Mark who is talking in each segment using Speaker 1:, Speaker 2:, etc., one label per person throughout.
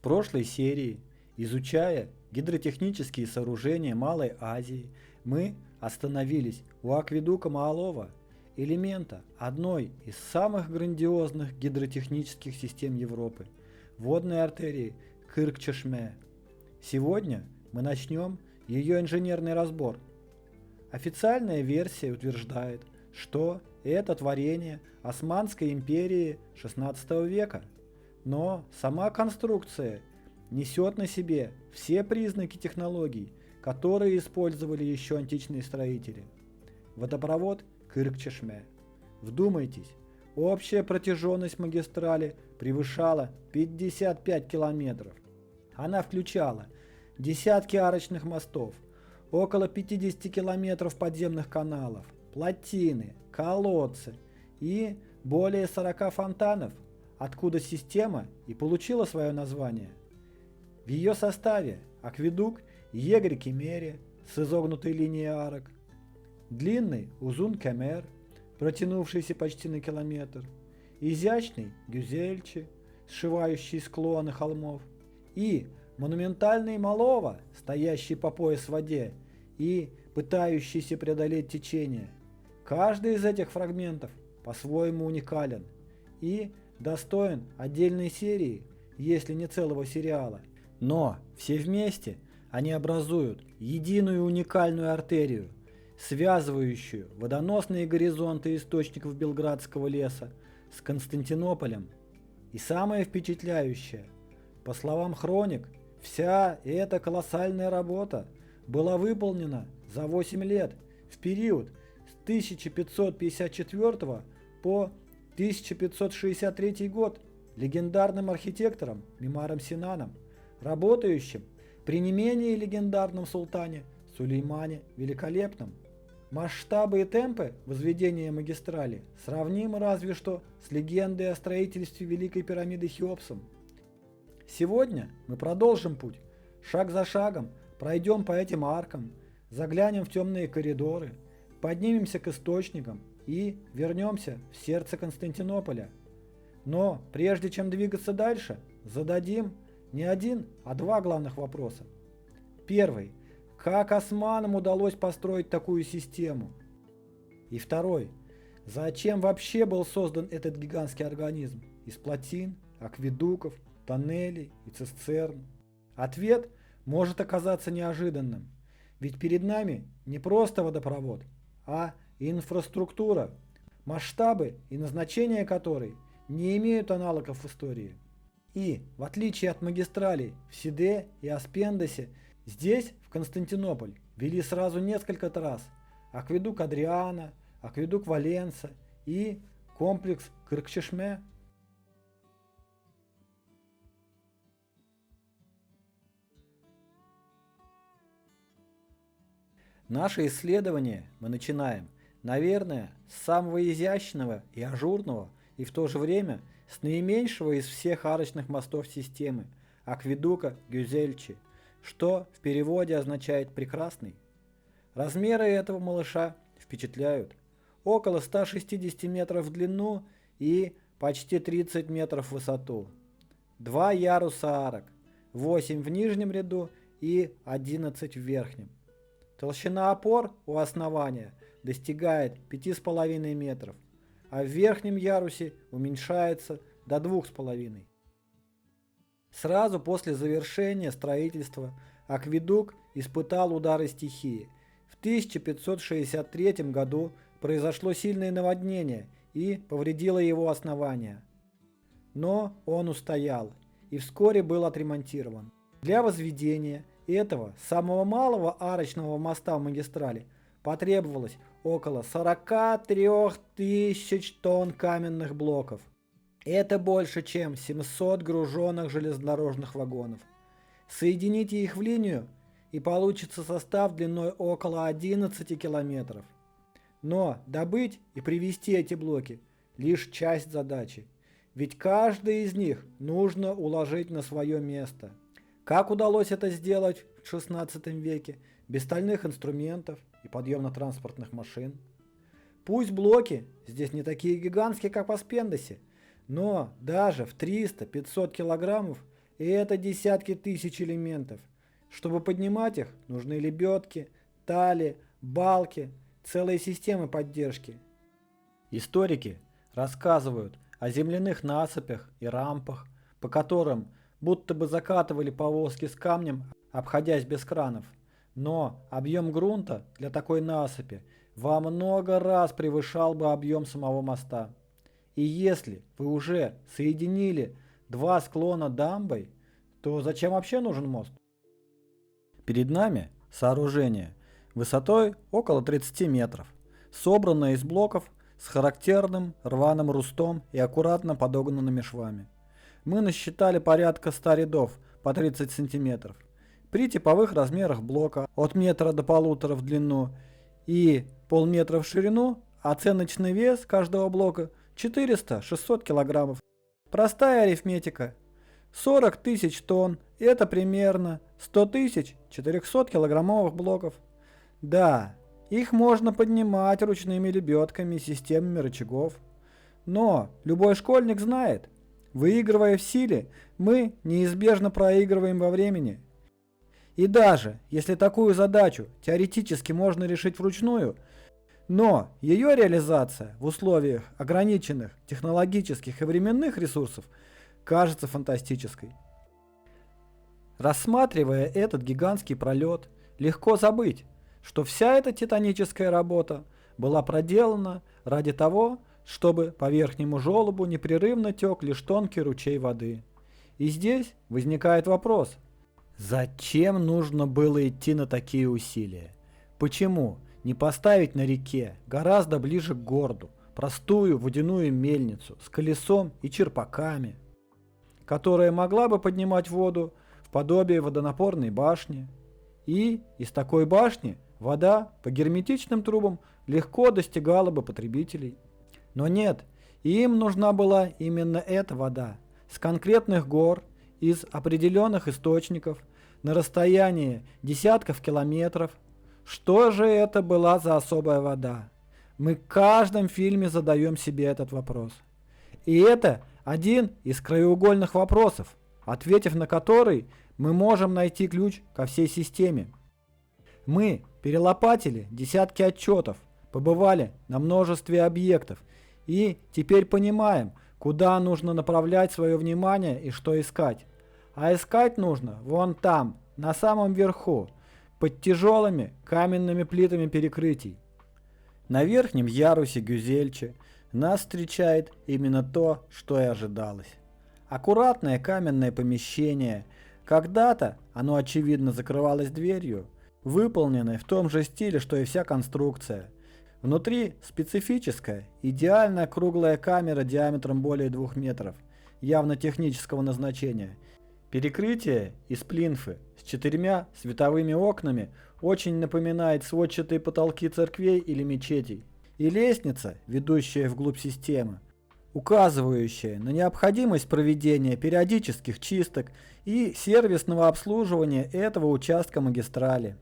Speaker 1: прошлой серии, изучая гидротехнические сооружения Малой Азии, мы остановились у акведука Маалова, элемента одной из самых грандиозных гидротехнических систем Европы, водной артерии Кырк-Чешме. Сегодня мы начнем ее инженерный разбор. Официальная версия утверждает, что это творение Османской империи XVI века, но сама конструкция несет на себе все признаки технологий, которые использовали еще античные строители. Водопровод Кырк-Чешме. Вдумайтесь, общая протяженность магистрали превышала 55 километров. Она включала десятки арочных мостов, около 50 километров подземных каналов, плотины, колодцы и более 40 фонтанов, откуда система и получила свое название. В ее составе акведук Егрь-Кемери с изогнутой линией арок, длинный Узун-Кемер, протянувшийся почти на километр, изящный Гюзельчи, сшивающий склоны холмов, и монументальный Малова, стоящий по пояс в воде и пытающийся преодолеть течение. Каждый из этих фрагментов по-своему уникален и достоин отдельной серии, если не целого сериала. Но все вместе они образуют единую уникальную артерию, связывающую водоносные горизонты источников Белградского леса с Константинополем. И самое впечатляющее, по словам хроник, вся эта колоссальная работа была выполнена за 8 лет в период с 1554 по 1563 год легендарным архитектором Мимаром Синаном, работающим при не менее легендарном султане Сулеймане Великолепном. Масштабы и темпы возведения магистрали сравнимы разве что с легендой о строительстве Великой пирамиды Хеопсом. Сегодня мы продолжим путь, шаг за шагом пройдем по этим аркам, заглянем в темные коридоры, поднимемся к источникам и вернемся в сердце Константинополя. Но прежде чем двигаться дальше, зададим не один, а два главных вопроса. Первый. Как османам удалось построить такую систему? И второй. Зачем вообще был создан этот гигантский организм из плотин, акведуков, тоннелей и цистерн? Ответ может оказаться неожиданным, ведь перед нами не просто водопровод, а инфраструктура, масштабы и назначение которой не имеют аналогов в истории. И, в отличие от магистралей в Сиде и Аспендосе, здесь, в Константинополь, вели сразу несколько трасс: акведук Адриана, акведук Валенса и комплекс Кырк-Чешме. Наше исследование мы начинаем, наверное, с самого изящного и ажурного, и в то же время с наименьшего из всех арочных мостов системы – акведука Гюзельчи, что в переводе означает «прекрасный». Размеры этого малыша впечатляют. Около 160 метров в длину и почти 30 метров в высоту. Два яруса арок, 8 в нижнем ряду и 11 в верхнем. Толщина опор у основания достигает 5,5 метров, а в верхнем ярусе уменьшается до 2,5. Сразу после завершения строительства акведук испытал удары стихии. В 1563 году произошло сильное наводнение и повредило его основание. Но он устоял и вскоре был отремонтирован. Для возведения этого самого малого арочного моста в магистрали потребовалось около 43 тысяч тонн каменных блоков. Это больше, чем 700 груженных железнодорожных вагонов. Соедините их в линию, и получится состав длиной около 11 километров. Но добыть и привезти эти блоки – лишь часть задачи, ведь каждый из них нужно уложить на свое место. Как удалось это сделать в XVI веке без стальных инструментов и подъемно-транспортных машин? Пусть блоки здесь не такие гигантские, как в Аспендосе, но даже в 300-500 килограммов И это десятки тысяч элементов. Чтобы поднимать их, нужны лебедки, тали, балки, целые системы поддержки. Историки рассказывают о земляных насыпях и рампах, по которым будто бы закатывали повозки с камнем, обходясь без кранов. Но объем грунта для такой насыпи во много раз превышал бы объем самого моста. И если вы уже соединили два склона дамбой, то зачем вообще нужен мост? Перед нами сооружение высотой около 30 метров, собранное из блоков с характерным рваным рустом и аккуратно подогнанными швами. Мы насчитали порядка 100 рядов по 30 сантиметров. При типовых размерах блока от метра до полутора в длину и полметра в ширину оценочный вес каждого блока 400-600 килограммов. Простая арифметика. 40 тысяч тонн – это примерно 100 тысяч 400-килограммовых блоков. Да, их можно поднимать ручными лебедками и системами рычагов. Но любой школьник знает, выигрывая в силе, мы неизбежно проигрываем во времени. И даже если такую задачу теоретически можно решить вручную, но ее реализация в условиях ограниченных технологических и временных ресурсов кажется фантастической. Рассматривая этот гигантский пролет, легко забыть, что вся эта титаническая работа была проделана ради того, чтобы по верхнему желобу непрерывно тек лишь тонкий ручей воды. И здесь возникает вопрос: зачем нужно было идти на такие усилия? Почему не поставить на реке, гораздо ближе к городу, простую водяную мельницу с колесом и черпаками, которая могла бы поднимать воду в подобие водонапорной башни, и из такой башни вода по герметичным трубам легко достигала бы потребителей? Но нет, им нужна была именно эта вода, с конкретных гор, из определенных источников, на расстоянии десятков километров. Что же это была за особая вода? Мы в каждом фильме задаем себе этот вопрос. И это один из краеугольных вопросов, ответив на который, мы можем найти ключ ко всей системе. Мы перелопатили десятки отчетов, побывали на множестве объектов и теперь понимаем, куда нужно направлять свое внимание и что искать. А искать нужно вон там, на самом верху, под тяжелыми каменными плитами перекрытий. На верхнем ярусе Гюзельче нас встречает именно то, что и ожидалось. Аккуратное каменное помещение, когда-то оно очевидно закрывалось дверью, выполненное в том же стиле, что и вся конструкция. Внутри специфическая, идеальная круглая камера диаметром более 2 метров, явно технического назначения. Перекрытие из плинфы с 4 световыми окнами очень напоминает сводчатые потолки церквей или мечетей. И лестница, ведущая вглубь системы, указывающая на необходимость проведения периодических чисток и сервисного обслуживания этого участка магистрали.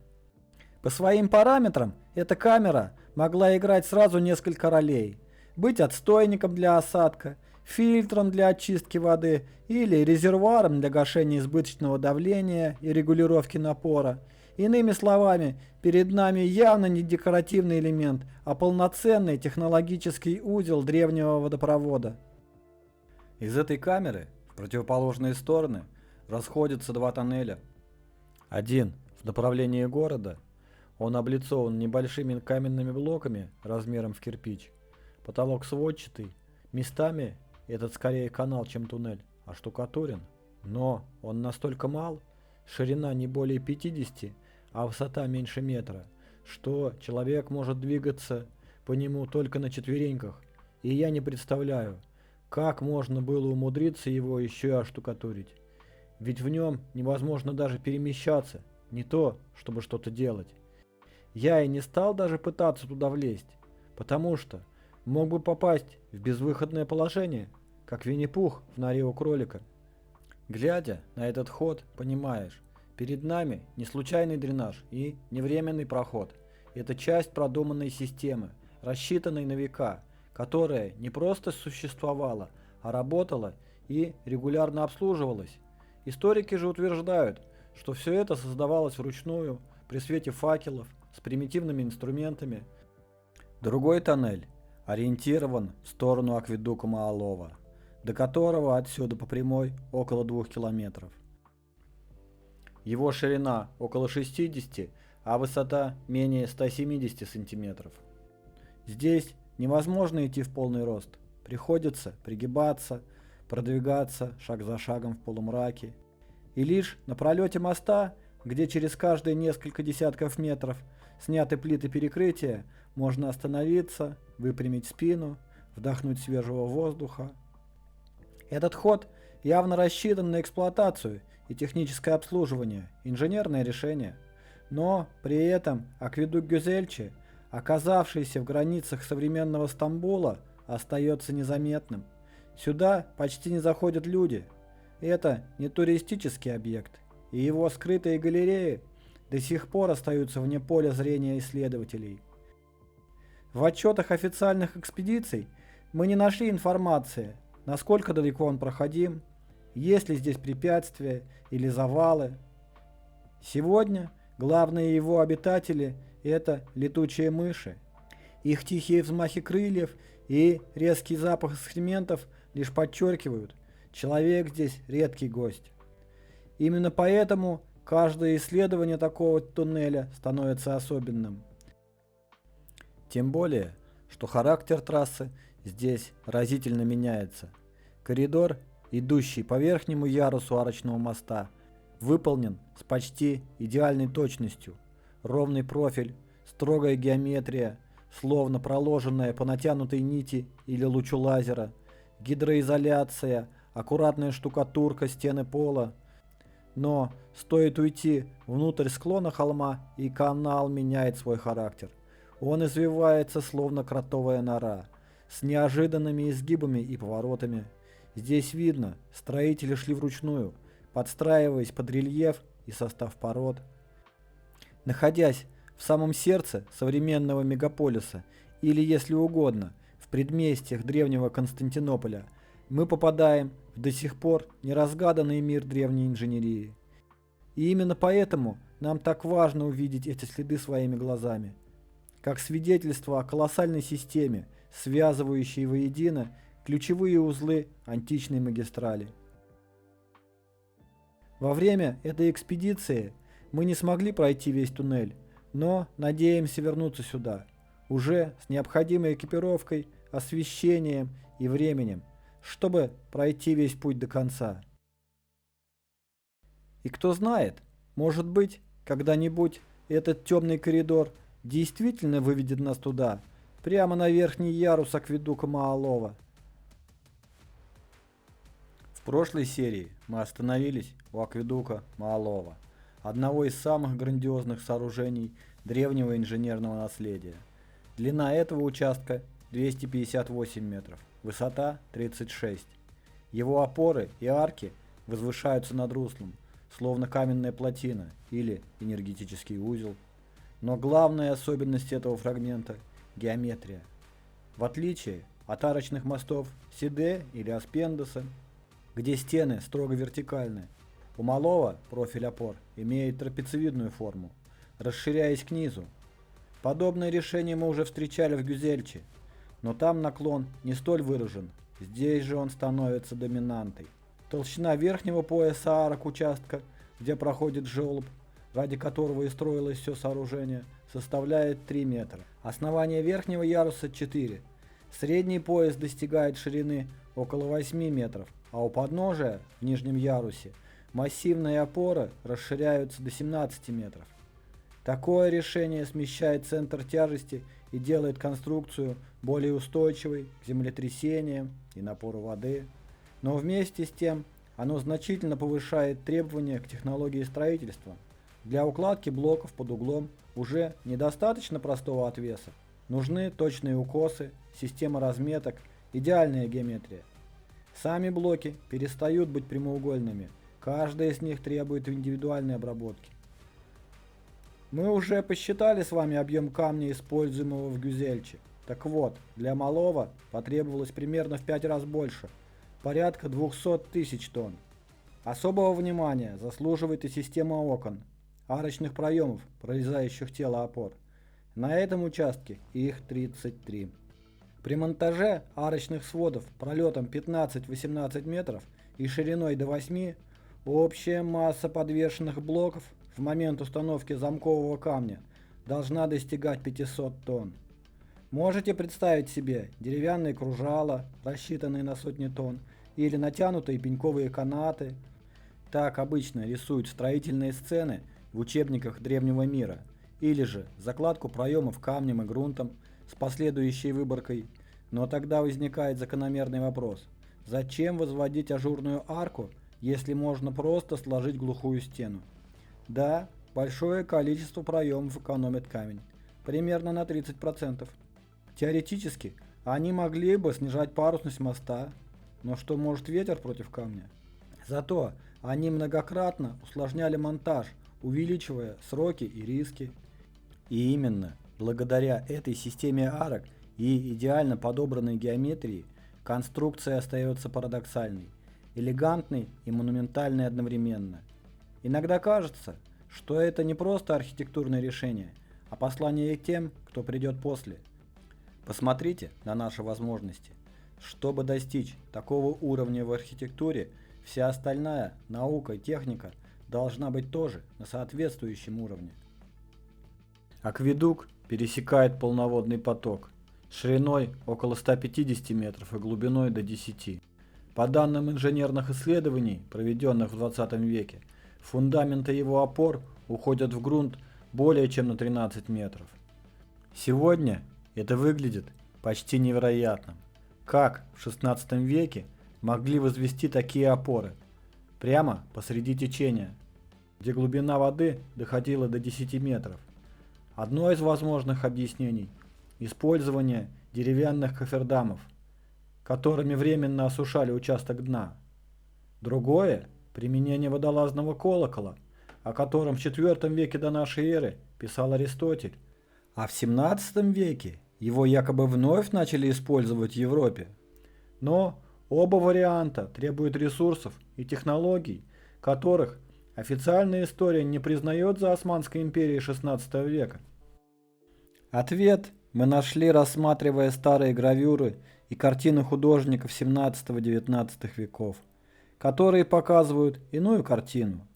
Speaker 1: По своим параметрам эта камера могла играть сразу несколько ролей: быть отстойником для осадка, фильтром для очистки воды или резервуаром для гашения избыточного давления и регулировки напора. Иными словами, перед нами явно не декоративный элемент, а полноценный технологический узел древнего водопровода. Из этой камеры в противоположные стороны расходятся 2 тоннеля. Один в направлении города. Он облицован небольшими каменными блоками размером в кирпич. Потолок сводчатый. Местами этот скорее канал, чем туннель, оштукатурен. Но он настолько мал, ширина не более 50, а высота меньше метра, что человек может двигаться по нему только на четвереньках. И я не представляю, как можно было умудриться его еще и оштукатурить. Ведь в нем невозможно даже перемещаться, не то, чтобы что-то делать. Я и не стал даже пытаться туда влезть, потому что мог бы попасть в безвыходное положение, как Винни-Пух в норе у кролика. Глядя на этот ход, понимаешь, перед нами не случайный дренаж и не временный проход. Это часть продуманной системы, рассчитанной на века, которая не просто существовала, а работала и регулярно обслуживалась. Историки же утверждают, что все это создавалось вручную, при свете факелов, с примитивными инструментами. Другой тоннель ориентирован в сторону акведука Маалова, до которого отсюда по прямой около 2 километров. Его ширина около 60, а высота менее 170 сантиметров. Здесь невозможно идти в полный рост, приходится пригибаться, продвигаться шаг за шагом в полумраке. И лишь на пролете моста, где через каждые несколько десятков метров сняты плиты перекрытия, можно остановиться, выпрямить спину, вдохнуть свежего воздуха. Этот ход явно рассчитан на эксплуатацию и техническое обслуживание, инженерное решение. Но при этом акведук Гюзельчи, оказавшийся в границах современного Стамбула, остается незаметным. Сюда почти не заходят люди. Это не туристический объект, и его скрытые галереи до сих пор остаются вне поля зрения исследователей. В отчетах официальных экспедиций мы не нашли информации, насколько далеко он проходим, есть ли здесь препятствия или завалы. Сегодня главные его обитатели – это летучие мыши. Их тихие взмахи крыльев и резкий запах экскрементов лишь подчеркивают, человек здесь редкий гость. Именно поэтому каждое исследование такого туннеля становится особенным. Тем более, что характер трассы здесь разительно меняется. Коридор, идущий по верхнему ярусу арочного моста, выполнен с почти идеальной точностью. Ровный профиль, строгая геометрия, словно проложенная по натянутой нити или лучу лазера, гидроизоляция, аккуратная штукатурка стены пола. Но стоит уйти внутрь склона холма, и канал меняет свой характер. Он извивается, словно кротовая нора, с неожиданными изгибами и поворотами. Здесь видно, строители шли вручную, подстраиваясь под рельеф и состав пород. Находясь в самом сердце современного мегаполиса, или, если угодно, в предместьях древнего Константинополя, мы попадаем в до сих пор неразгаданный мир древней инженерии. И именно поэтому нам так важно увидеть эти следы своими глазами, как свидетельство о колоссальной системе, связывающей воедино ключевые узлы античной магистрали. Во время этой экспедиции мы не смогли пройти весь туннель, но надеемся вернуться сюда, уже с необходимой экипировкой, освещением и временем, чтобы пройти весь путь до конца. И кто знает, может быть, когда-нибудь этот темный коридор действительно выведет нас туда, прямо на верхний ярус акведука Маалова. В прошлой серии мы остановились у акведука Маалова, одного из самых грандиозных сооружений древнего инженерного наследия. Длина этого участка 258 метров, высота 36. Его опоры и арки возвышаются над руслом, словно каменная плотина или энергетический узел. Но главная особенность этого фрагмента – геометрия. В отличие от арочных мостов Сиде или Аспендоса, где стены строго вертикальны, у Малова профиль опор имеет трапециевидную форму, расширяясь к низу. Подобное решение мы уже встречали в Гюзельчи, но там наклон не столь выражен, здесь же он становится доминантой. Толщина верхнего пояса арок участка, где проходит желоб, ради которого и строилось все сооружение, составляет 3 метра. Основание верхнего яруса 4. Средний пояс достигает ширины около 8 метров, а у подножия, в нижнем ярусе, массивные опоры расширяются до 17 метров. Такое решение смещает центр тяжести и делает конструкцию более устойчивой к землетрясениям и напору воды, но вместе с тем оно значительно повышает требования к технологии строительства. Для укладки блоков под углом уже недостаточно простого отвеса. Нужны точные укосы, система разметок, идеальная геометрия. Сами блоки перестают быть прямоугольными, каждая из них требует индивидуальной обработки. Мы уже посчитали с вами объем камня, используемого в Гюзельчи. Так вот, для Малова потребовалось примерно в 5 раз больше, порядка 200 тысяч тонн. Особого внимания заслуживает и система окон, арочных проемов, прорезающих тело опор. На этом участке их 33. При монтаже арочных сводов пролетом 15-18 метров и шириной до 8 общая масса подвешенных блоков в момент установки замкового камня должна достигать 500 тонн. Можете представить себе деревянные кружала, рассчитанные на сотни тонн, или натянутые пеньковые канаты. Так обычно рисуют строительные сцены в учебниках древнего мира, или же закладку проемов камнем и грунтом с последующей выборкой. Но тогда возникает закономерный вопрос: зачем возводить ажурную арку, если можно просто сложить глухую стену? Да, большое количество проемов экономит камень, примерно на 30%. Теоретически они могли бы снижать парусность моста, но что может ветер против камня? Зато они многократно усложняли монтаж, увеличивая сроки и риски. И именно благодаря этой системе арок и идеально подобранной геометрии конструкция остается парадоксальной, элегантной и монументальной одновременно. Иногда кажется, что это не просто архитектурное решение, а послание тем, кто придет после. Посмотрите на наши возможности. Чтобы достичь такого уровня в архитектуре, вся остальная наука и техника должна быть тоже на соответствующем уровне. Акведук пересекает полноводный поток шириной около 150 метров и глубиной до 10. По данным инженерных исследований, проведенных в 20 веке, фундаменты его опор уходят в грунт более чем на 13 метров. Сегодня это выглядит почти невероятным. Как в 16 веке могли возвести такие опоры прямо посреди течения, где глубина воды доходила до 10 метров? Одно из возможных объяснений – использование деревянных кофердамов, которыми временно осушали участок дна. Другое – применение водолазного колокола, о котором в IV веке до нашей эры писал Аристотель, а в XVII веке его якобы вновь начали использовать в Европе. Но оба варианта требуют ресурсов и технологий, которых официальная история не признает за Османской империей XVI века. Ответ мы нашли, рассматривая старые гравюры и картины художников XVII-XIX веков, которые показывают иную картину.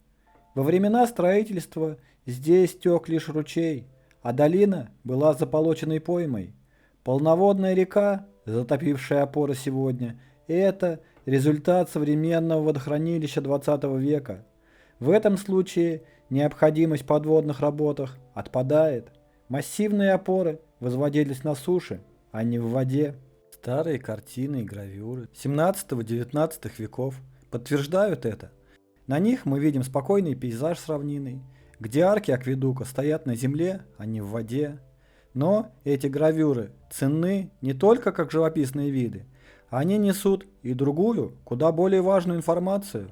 Speaker 1: Во времена строительства здесь тек лишь ручей, а долина была заполоченной поймой. Полноводная река, затопившая опоры сегодня, это результат современного водохранилища XX века. В этом случае необходимость в подводных работах отпадает. Массивные опоры возводились на суше, а не в воде. Старые картины и гравюры XVII-XIX веков подтверждают это. На них мы видим спокойный пейзаж с равниной, где арки акведука стоят на земле, а не в воде. Но эти гравюры ценны не только как живописные виды, они несут и другую, куда более важную информацию,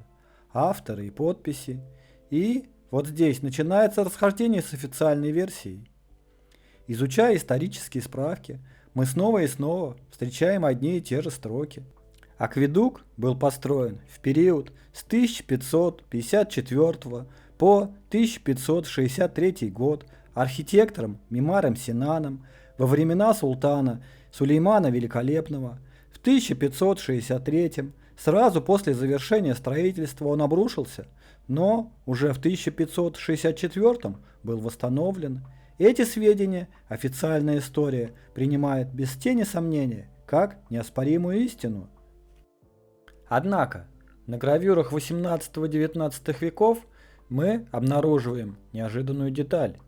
Speaker 1: авторы и подписи. И вот здесь начинается расхождение с официальной версией. Изучая исторические справки, мы снова и снова встречаем одни и те же строки. Акведук был построен в период с 1554 по 1563 год архитектором Мимаром Синаном во времена султана Сулеймана Великолепного. В 1563, сразу после завершения строительства, он обрушился, но уже в 1564 был восстановлен. Эти сведения официальная история принимает без тени сомнения, как неоспоримую истину. Однако на гравюрах XVIII-XIX веков мы обнаруживаем неожиданную деталь.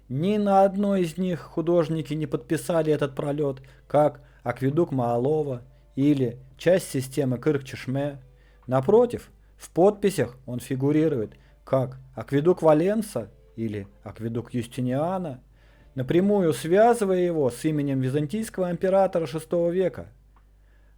Speaker 1: Ни на одной из них художники не подписали этот пролет как акведук Маалова или часть системы Кырк-Чешме. Напротив, в подписях он фигурирует как акведук Валенса или акведук Юстиниана, напрямую связывая его с именем византийского императора VI века.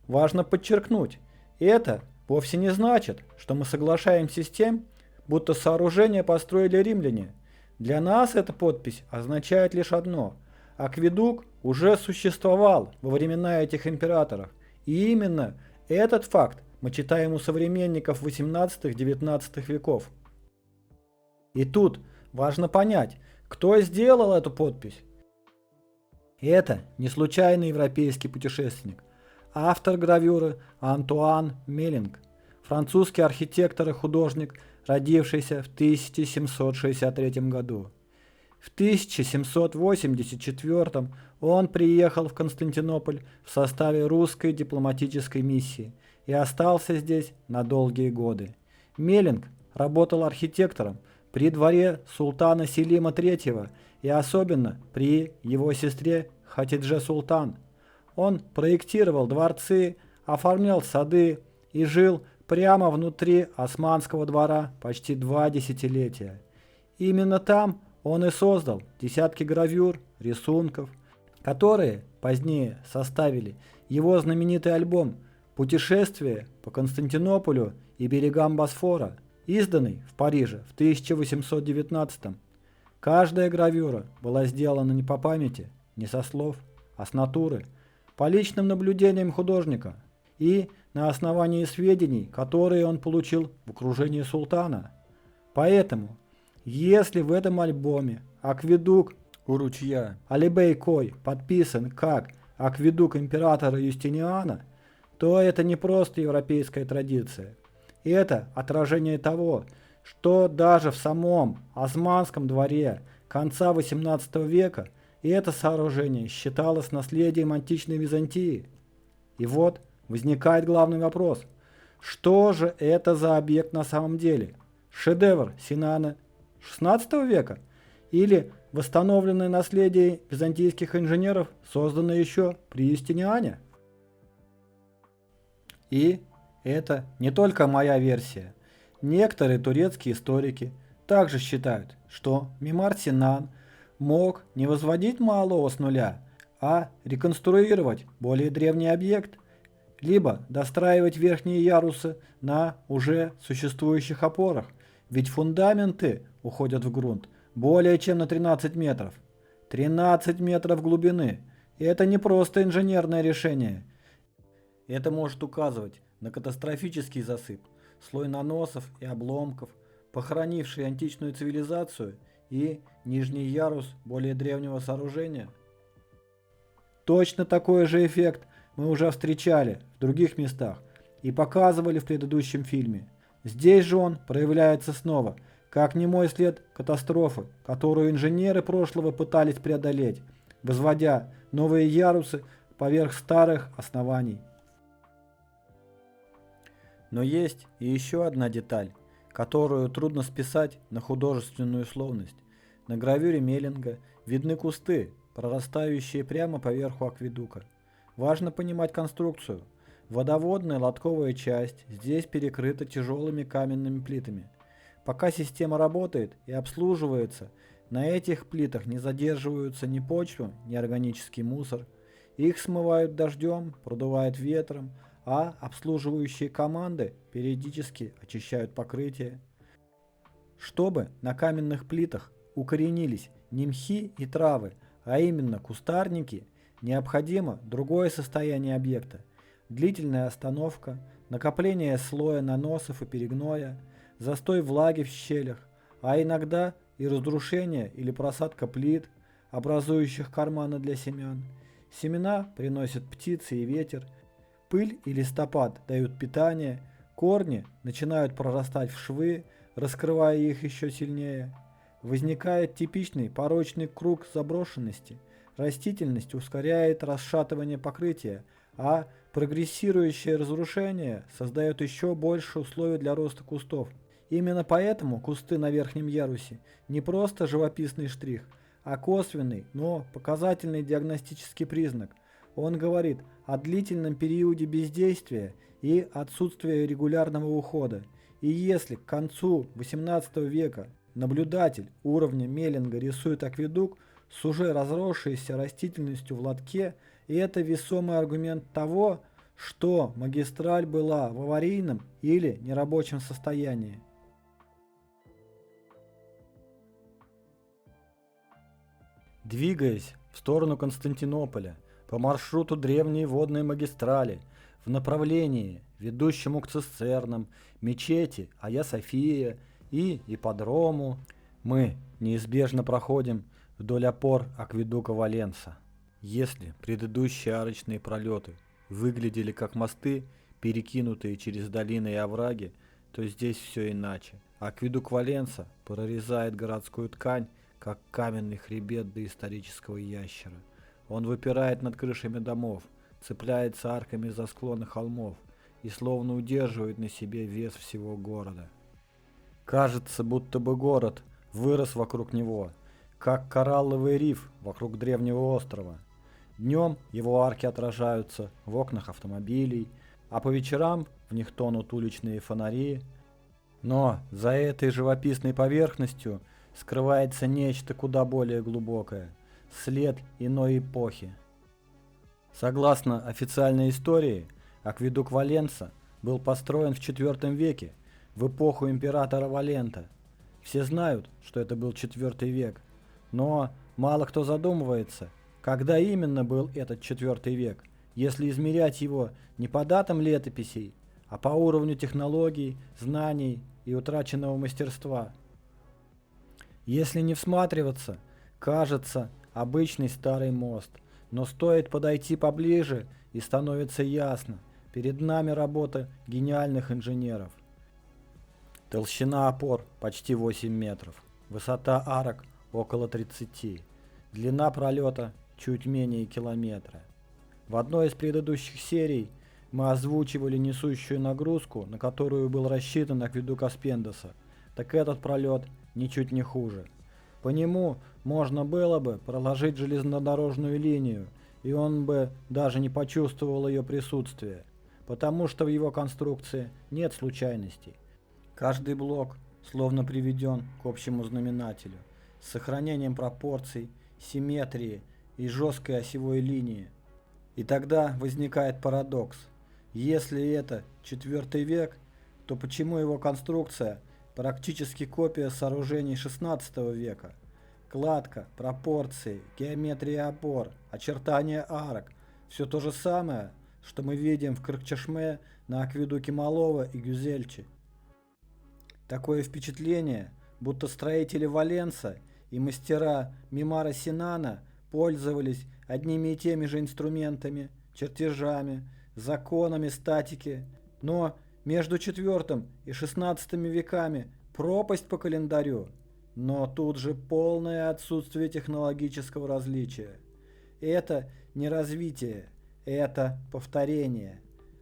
Speaker 1: Важно подчеркнуть, это вовсе не значит, что мы соглашаемся с тем, будто сооружение построили римляне. Для нас эта подпись означает лишь одно: акведук уже существовал во времена этих императоров, и именно этот факт мы мы читаем у современников 18-19 веков. И тут важно понять, кто сделал эту подпись. Это не случайный европейский путешественник. Автор гравюры Антуан Меллинг, французский архитектор и художник, родившийся в 1763 году. В 1784 он приехал в Константинополь в составе русской дипломатической миссии и остался здесь на долгие годы. Меллинг работал архитектором при дворе султана Селима III и особенно при его сестре Хатидже Султан. Он проектировал дворцы, оформлял сады и жил прямо внутри османского двора почти 2 десятилетия. Именно там он и создал десятки гравюр, рисунков, которые позднее составили его знаменитый альбом «Путешествие по Константинополю и берегам Босфора», изданный в Париже в 1819. Каждая гравюра была сделана не по памяти, не со слов, а с натуры, по личным наблюдениям художника и на основании сведений, которые он получил в окружении султана. Поэтому, если в этом альбоме акведук у ручья Алибей-Кой подписан как акведук императора Юстиниана, то это не просто европейская традиция. Это отражение того, что даже в самом Османском дворе конца XVIII века это сооружение считалось наследием античной Византии. И вот возникает главный вопрос. Что же это за объект на самом деле? Шедевр Синана XVI века? Или восстановленное наследие византийских инженеров, созданное еще при Юстиниане? И это не только моя версия. Некоторые турецкие историки также считают, что Мимар Синан мог не возводить Маалова с нуля, а реконструировать более древний объект, либо достраивать верхние ярусы на уже существующих опорах, ведь фундаменты уходят в грунт более чем на 13 метров. 13 метров глубины. И это не просто инженерное решение. Это может указывать на катастрофический засып, слой наносов и обломков, похоронивший античную цивилизацию и нижний ярус более древнего сооружения. Точно такой же эффект мы уже встречали в других местах и показывали в предыдущем фильме. Здесь же он проявляется снова, как немой след катастрофы, которую инженеры прошлого пытались преодолеть, возводя новые ярусы поверх старых оснований. Но есть и еще одна деталь, которую трудно списать на художественную условность. На гравюре Меллинга видны кусты, прорастающие прямо поверху акведука. Важно понимать конструкцию. Водоводная лотковая часть здесь перекрыта тяжелыми каменными плитами. Пока система работает и обслуживается, на этих плитах не задерживаются ни почва, ни органический мусор. Их смывают дождем, продувают ветром, а обслуживающие команды периодически очищают покрытие. Чтобы на каменных плитах укоренились не мхи и травы, а именно кустарники, необходимо другое состояние объекта. Длительная остановка, накопление слоя наносов и перегноя, застой влаги в щелях, а иногда и разрушение или просадка плит, образующих карманы для семян. Семена приносят птицы и ветер, пыль и листопад дают питание, корни начинают прорастать в швы, раскрывая их еще сильнее. Возникает типичный порочный круг заброшенности. Растительность ускоряет расшатывание покрытия, а прогрессирующее разрушение создает еще больше условий для роста кустов. Именно поэтому кусты на верхнем ярусе не просто живописный штрих, а косвенный, но показательный диагностический признак. Он говорит о длительном периоде бездействия и отсутствии регулярного ухода. И если к концу XVIII века наблюдатель уровня Меллинга рисует акведук с уже разросшейся растительностью в лотке, и это весомый аргумент того, что магистраль была в аварийном или нерабочем состоянии. Двигаясь в сторону Константинополя по маршруту древней водной магистрали, в направлении, ведущему к цистернам, мечети Айя София и ипподрому, мы неизбежно проходим вдоль опор акведука Валенса. Если предыдущие арочные пролеты выглядели как мосты, перекинутые через долины и овраги, то здесь все иначе. Акведук Валенса прорезает городскую ткань, как каменный хребет доисторического ящера. Он выпирает над крышами домов, цепляется арками за склоны холмов и словно удерживает на себе вес всего города. Кажется, будто бы город вырос вокруг него, как коралловый риф вокруг древнего острова. Днем его арки отражаются в окнах автомобилей, а по вечерам в них тонут уличные фонари. Но за этой живописной поверхностью скрывается нечто куда более глубокое – след иной эпохи. Согласно официальной истории, акведук Валенса был построен в IV веке, в эпоху императора Валента. Все знают, что это был IV век, но мало кто задумывается, когда именно был этот IV век, если измерять его не по датам летописей, а по уровню технологий, знаний и утраченного мастерства. Если не всматриваться, кажется обычный старый мост, но стоит подойти поближе и становится ясно, перед нами работа гениальных инженеров. Толщина опор почти 8 метров, высота арок около 30, длина пролета чуть менее километра. В одной из предыдущих серий мы озвучивали несущую нагрузку, на которую был рассчитан акведук Аспендоса, так этот пролет ничуть не хуже. По нему можно было бы проложить железнодорожную линию, и он бы даже не почувствовал ее присутствие, потому что в его конструкции нет случайностей. Каждый блок словно приведен к общему знаменателю, с сохранением пропорций, симметрии и жесткой осевой линии. И тогда возникает парадокс. Если это IV век, то почему его конструкция практически копия сооружений XVI века? Кладка, пропорции, геометрия опор, очертания арок – все то же самое, что мы видим в Кыркчашме, на акведуке Малова и Гюзельчи. Такое впечатление, будто строители Валенса и мастера Мимара Синана пользовались одними и теми же инструментами, чертежами, законами статики, но между IV и XVI веками пропасть по календарю, но тут же полное отсутствие технологического различия. Это не развитие, это повторение.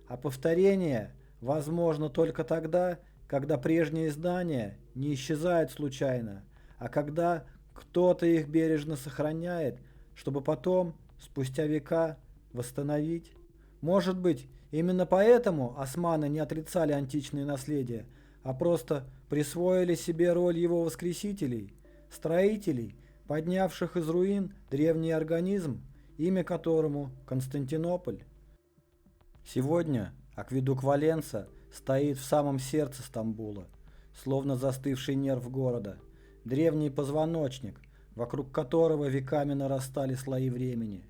Speaker 1: А повторение возможно только тогда, когда прежние здания не исчезают случайно, а когда кто-то их бережно сохраняет, чтобы потом, спустя века, восстановить. Может быть, именно поэтому османы не отрицали античное наследие, а просто присвоили себе роль его воскресителей, строителей, поднявших из руин древний организм, имя которому Константинополь. Сегодня акведук Валенса стоит в самом сердце Стамбула, словно застывший нерв города, древний позвоночник, вокруг которого веками нарастали слои времени.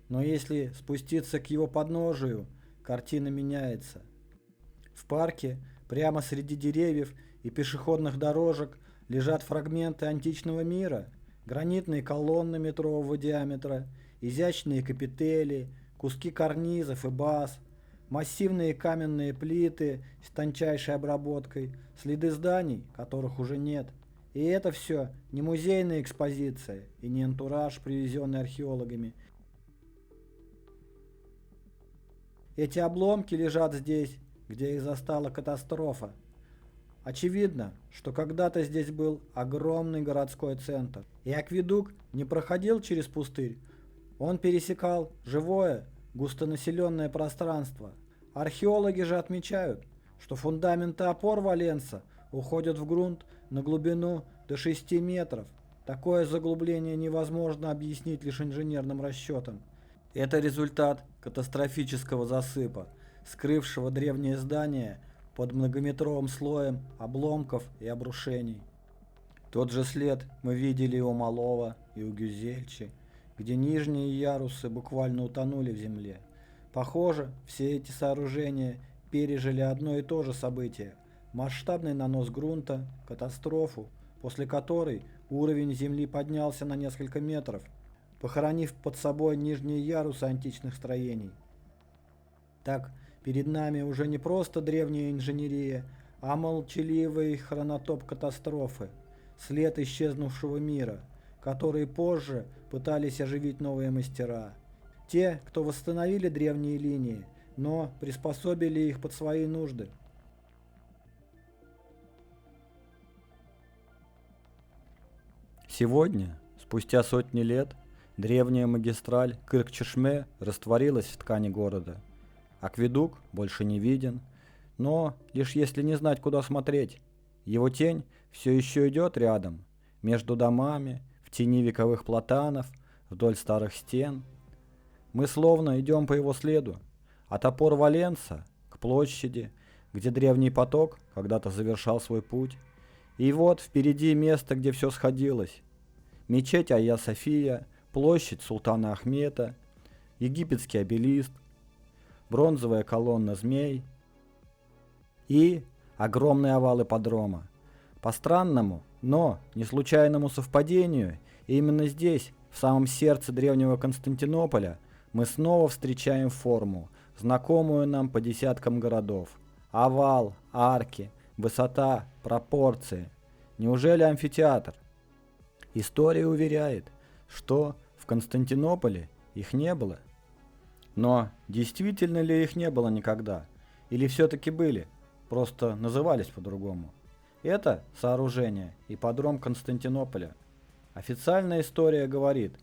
Speaker 1: Но если спуститься к его подножию, картина меняется. В парке, прямо среди деревьев и пешеходных дорожек, лежат фрагменты античного мира, гранитные колонны метрового диаметра, изящные капители, куски карнизов и баз, массивные каменные плиты с тончайшей обработкой, следы зданий, которых уже нет. И это все не музейная экспозиция и не антураж, привезенный археологами. Эти обломки лежат здесь, где их застала катастрофа. Очевидно, что когда-то здесь был огромный городской центр, и акведук не проходил через пустырь, он пересекал живое, густонаселенное пространство. Археологи же отмечают, что фундаменты опор Валенса уходят в грунт на глубину до 6 метров. Такое заглубление невозможно объяснить лишь инженерным расчетом. Это результат катастрофического засыпа, скрывшего древнее здание под многометровым слоем обломков и обрушений. Тот же след мы видели и у Малова, и у Гюзельчи, где нижние ярусы буквально утонули в земле. Похоже, все эти сооружения пережили одно и то же событие – масштабный нанос грунта, катастрофу, после которой уровень Земли поднялся на несколько метров, похоронив под собой нижние ярусы античных строений. Так, перед нами уже не просто древняя инженерия, а молчаливый хронотоп катастрофы, след исчезнувшего мира, который позже пытались оживить новые мастера. Те, кто восстановили древние линии, но приспособили их под свои нужды. Сегодня, спустя сотни лет, древняя магистраль Кырк-Чешме растворилась в ткани города. Акведук больше не виден, но лишь если не знать, куда смотреть. Его тень все еще идет рядом, между домами, в тени вековых платанов, вдоль старых стен. Мы словно идем по его следу, от опор Валенса к площади, где древний поток когда-то завершал свой путь. И вот впереди место, где все сходилось. Мечеть Айя-София, площадь Султана Ахмета, египетский обелиск, бронзовая колонна змей и огромный овал ипподрома. По странному, но не случайному совпадению, именно здесь, в самом сердце древнего Константинополя, мы снова встречаем форму, знакомую нам по десяткам городов. Овал, арки, высота, пропорции. Неужели амфитеатр? История уверяет, что в Константинополе их не было. Но действительно ли их не было никогда? Или все-таки были, просто назывались по-другому? Это сооружение ипподром Константинополя. Официальная история говорит,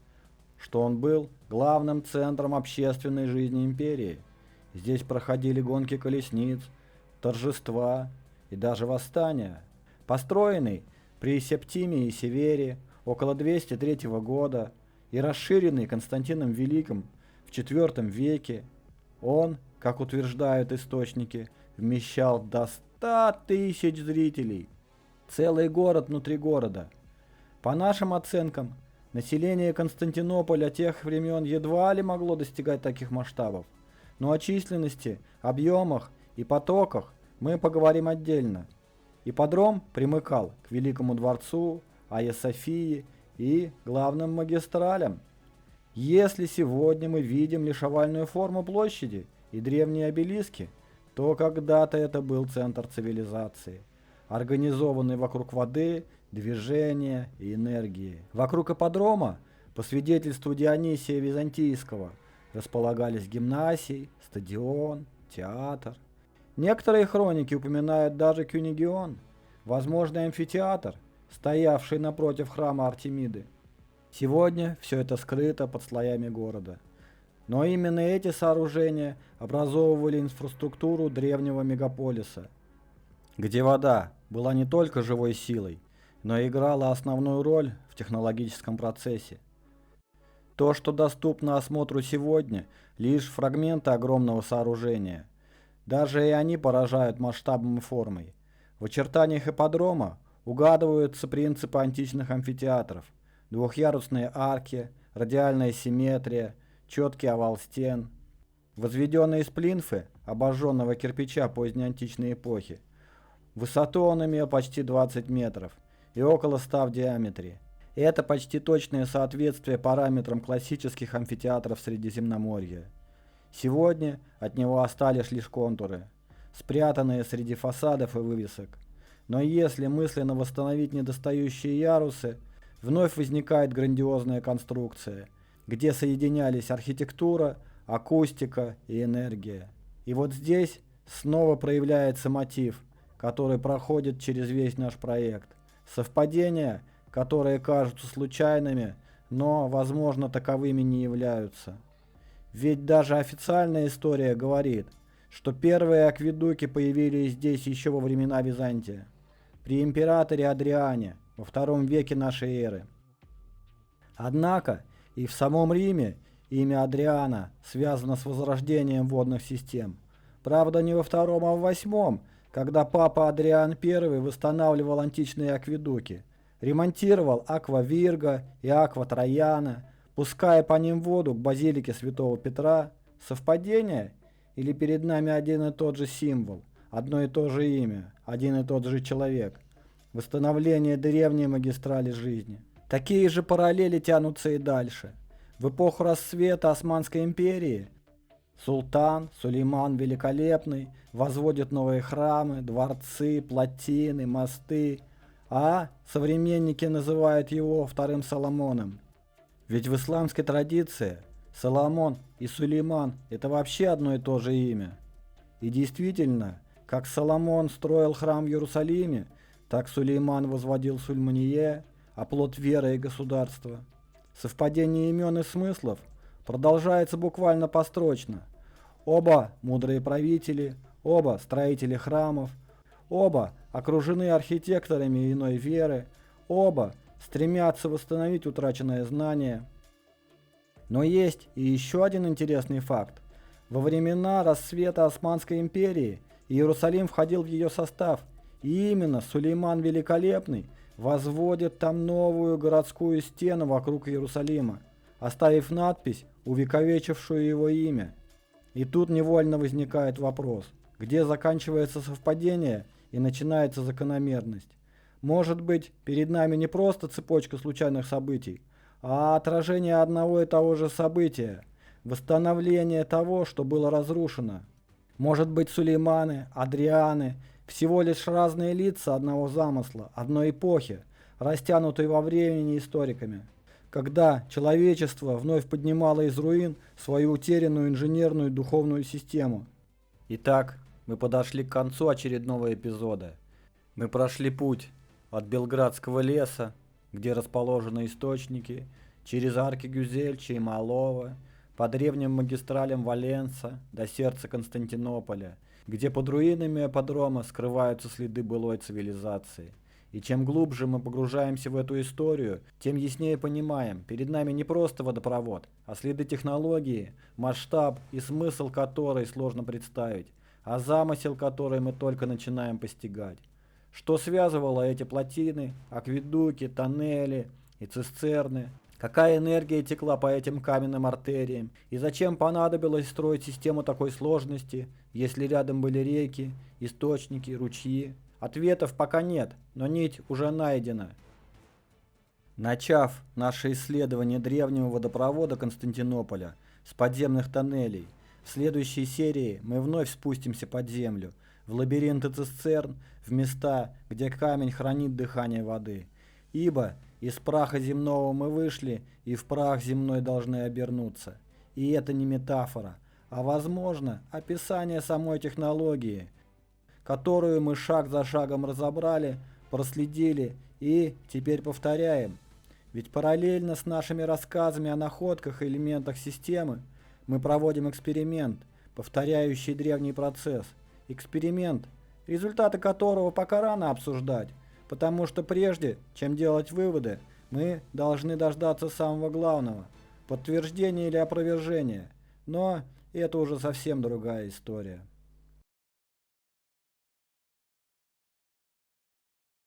Speaker 1: что он был главным центром общественной жизни империи. Здесь проходили гонки колесниц, торжества и даже восстания. Построенный при Септимии Севере около 203 года и расширенный Константином Великим в IV веке, он, как утверждают источники, вмещал до 100 тысяч зрителей. Целый город внутри города. По нашим оценкам, население Константинополя тех времен едва ли могло достигать таких масштабов. Но о численности, объемах и потоках мы поговорим отдельно. Ипподром примыкал к Великому дворцу, Айя-Софии и главным магистралям. Если сегодня мы видим лишь овальную форму площади и древние обелиски, то когда-то это был центр цивилизации, организованный вокруг воды, движения и энергии. Вокруг ипподрома, по свидетельству Дионисия Византийского, располагались гимнасий, стадион, театр. Некоторые хроники упоминают даже Кюнигион, возможный амфитеатр, стоявший напротив храма Артемиды. Сегодня все это скрыто под слоями города. Но именно эти сооружения образовывали инфраструктуру древнего мегаполиса, где вода была не только живой силой, но и играла основную роль в технологическом процессе. То, что доступно осмотру сегодня, лишь фрагменты огромного сооружения. Даже и они поражают масштабом и формой. В очертаниях ипподрома угадываются принципы античных амфитеатров: двухъярусные арки, радиальная симметрия, четкий овал стен. Возведенные из плинфы, обожженного кирпича поздней античной эпохи. Высоту он имел почти 20 метров и около 100 в диаметре. И это почти точное соответствие параметрам классических амфитеатров Средиземноморья. Сегодня от него остались лишь контуры, спрятанные среди фасадов и вывесок. Но если мысленно восстановить недостающие ярусы, вновь возникает грандиозная конструкция, где соединялись архитектура, акустика и энергия. И вот здесь снова проявляется мотив, который проходит через весь наш проект. Совпадения, которые кажутся случайными, но, возможно, таковыми не являются. Ведь даже официальная история говорит, что первые акведуки появились здесь еще во времена Византия, при императоре Адриане во II веке нашей эры. Однако и в самом Риме имя Адриана связано с возрождением водных систем. Правда, не во II, а в VIII, когда папа Адриан I восстанавливал античные акведуки, ремонтировал Аква Вирга и Аква Трояна, пуская по ним воду к базилике Святого Петра, Совпадение? Или перед нами один и тот же символ, одно и то же имя, один и тот же человек? Восстановление древней магистрали жизни. Такие же параллели тянутся и дальше. В эпоху расцвета Османской империи султан Сулейман Великолепный возводит новые храмы, дворцы, плотины, мосты, а современники называют его вторым Соломоном. Ведь в исламской традиции Соломон и Сулейман – это вообще одно и то же имя. И действительно, как Соломон строил храм в Иерусалиме, так Сулейман возводил Сульмание, оплот веры и государства. Совпадение имен и смыслов продолжается буквально построчно. Оба мудрые правители, оба строители храмов, оба окружены архитекторами иной веры, оба стремятся восстановить утраченное знание. Но есть и еще один интересный факт. Во времена расцвета Османской империи Иерусалим входил в ее состав, и именно Сулейман Великолепный возводит там новую городскую стену вокруг Иерусалима, оставив надпись, увековечившую его имя. И тут невольно возникает вопрос, где заканчивается совпадение и начинается закономерность. Может быть, перед нами не просто цепочка случайных событий, а отражение одного и того же события, восстановление того, что было разрушено. Может быть, Сулейманы, Адрианы – всего лишь разные лица одного замысла, одной эпохи, растянутой во времени историками, когда человечество вновь поднимало из руин свою утерянную инженерную и духовную систему. Итак, мы подошли к концу очередного эпизода. Мы прошли путь от Белградского леса, где расположены источники, через арки Гюзельча и Малова, по древним магистралям Валенса до сердца Константинополя, где под руинами ипподрома скрываются следы былой цивилизации. И чем глубже мы погружаемся в эту историю, тем яснее понимаем, перед нами не просто водопровод, а следы технологии, масштаб и смысл которой сложно представить, а замысел который мы только начинаем постигать. Что связывало эти плотины, акведуки, тоннели и цистерны? Какая энергия текла по этим каменным артериям? И зачем понадобилось строить систему такой сложности, если рядом были реки, источники, ручьи? Ответов пока нет, но нить уже найдена. Начав наше исследование древнего водопровода Константинополя с подземных тоннелей, в следующей серии мы вновь спустимся под землю, в лабиринты цистерн, в места, где камень хранит дыхание воды. Ибо из праха земного мы вышли, и в прах земной должны обернуться. И это не метафора, а, возможно, описание самой технологии, которую мы шаг за шагом разобрали, проследили и теперь повторяем. Ведь параллельно с нашими рассказами о находках и элементах системы мы проводим эксперимент, повторяющий древний процесс. Эксперимент, результаты которого пока рано обсуждать, потому что прежде, чем делать выводы, мы должны дождаться самого главного – подтверждения или опровержения. Но это уже совсем другая история.